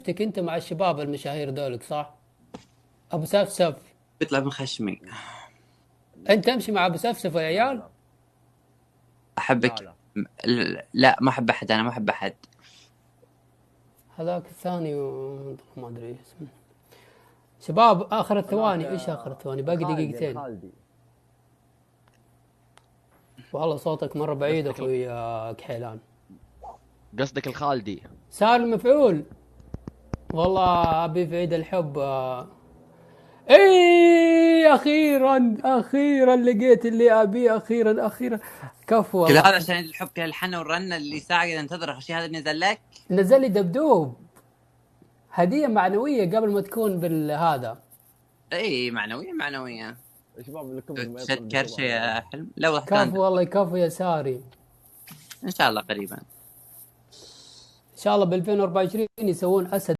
شفتك انت مع الشباب المشاهير دولك صح؟ ابو سفسف. بيطلع من خشمي. انت امشي مع ابو سفسف يا لا عيال. لا لا احبك. لا. لا ما احب احد، انا ما احب احد. هذاك الثاني ما ادري اسمه. شباب اخر هذاك الثواني، ايش اخر الثواني؟ باقي الخالدي دقيقتين. الخالدي. والله صوتك مرة بعيد قصدك اخوي يا كحيلان. قصدك الخالدي. سالم مفعول. والله ابي في عيد الحب اي اخيرا اخيرا لقيت اللي ابيه، اخيرا اخيرا. كفو كل والله. هذا عشان الحب، كل الحنه والرنه اللي ساعه قاعد انتظر الشيء هذا نزل لك. نزل لي دبدوب، هدية معنوية قبل ما تكون بالهذا. اي معنويه معنويه. يا شباب لكم ما شد يطلب كرشه بسرعه يا والله. حلم، لو رحت كفو انت. والله، كفو يا ساري. ان شاء الله قريبا. ان شاء الله ب 2024 يسوون اسد